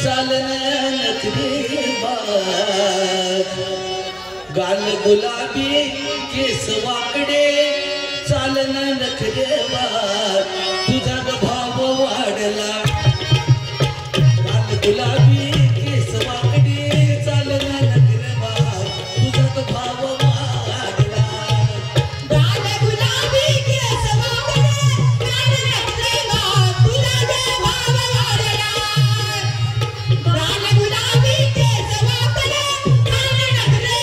चालन नखरे गाल गुलाबी केस वाकडे चालन नखरे तुझा भाव वाढला गाल गुलाबी केस वाकडे चालन नखरे तुझा भाव वाढला गाल गुलाबी केस वाकडे चालन नखरे तुझा भाव वाढला गाल गुलाबी केस वाकडे चालन नखरे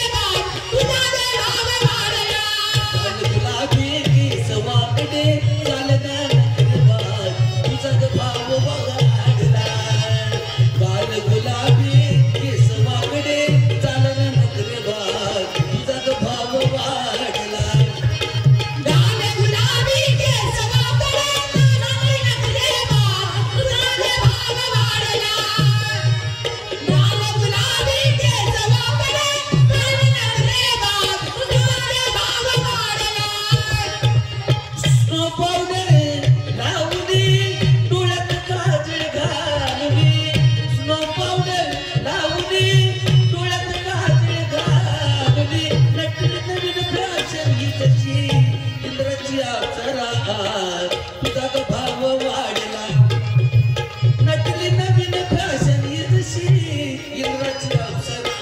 तुझा भाव वाढला गाल गुलाबी केस वाकडे चालन नखरे तुझा भाव वाढला गाल गुलाबी केस वाकडे चालन नखरे तुझा भाव वाढला गाल गुलाबी केस वाकडे चालन नखरे तुझा भाव वाढला गाल गुलाबी केस वाकडे चालन नखरे तुझा भाव वाढला स्नो पावडर लावली डोळ्यात काजळ घालवी स्नो पावडर लावली डोळ्यात काजळ घालवी नटली नवीन फॅशन ही तशी इंद्राची अप्सरा तुझा भाव वाढला नटली नवीन फॅशन ही तशी इंद्राची अप्सरा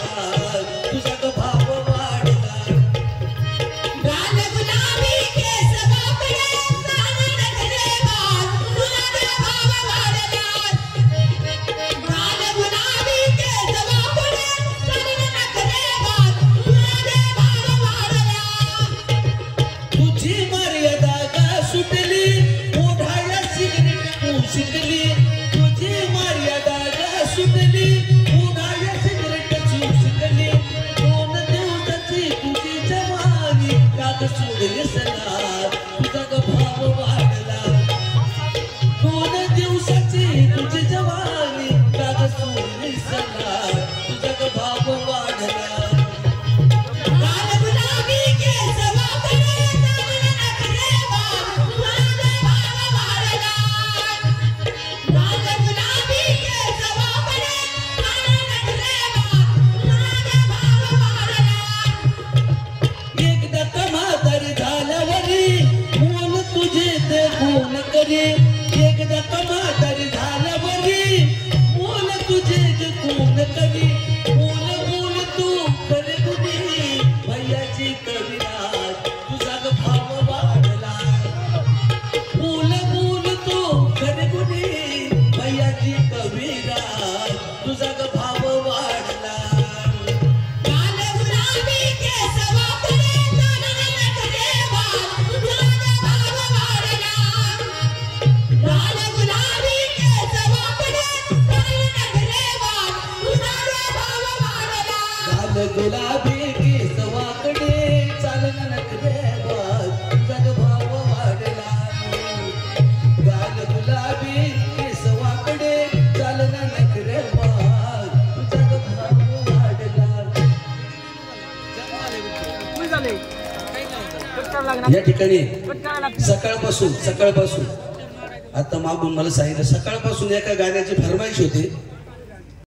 तुझा भाव वाढला गाल गुलाबी केस वाकडे चालन नखरे तुझा भाव वाढला गाल गुलाबी केस वाकडे चालन नखरे तुझा भाव वाढला तुझी मर्यादा का सुटली ओढाया सिगरेट तू शिकली तुझी मर्यादा का सुटली ओढाया सिगरेट तू शिकली 2 दिवसाची तुझी जवानी काग सोडली सला तुझा भाव वाढला 2 दिवसाची तुझी जवानी काग सोडली सला तुझा भाव वाढला गाल गुलाबी केस वाकडे चालन नखरे तुझा भाव वाढला गाल गुलाबी केस वाकडे चालन नखरे तुझा भाव वाढला एकदा कमातर झाल्यावरी मोल तुझे ते गुण करी एकदा कमातर झाल्यावरी मोल तुझे ते गुण करी बोल तू खरे गुणी भैयाची कविराज तुझा भाव वाढला बोल तू खरे गुणी भैयाची कविराज तुझा भाव वाढला गाल गुलाबी केस वाकडे चालन नखरे तुझा भाव वाढला गाल गुलाबी केस वाकडे चालन नखरे तुझा भाव वाढला गाल गुलाबी केस वाकडे चालन नखरे तुझा भाव वाढला गाल गुलाबी केस वाकडे चालन नखरे तुझा भाव वाढला या ठिकाणी सकाळपासून आता मागून मला सांगितलं सकाळपासून एका गाण्याची फरमाईश होती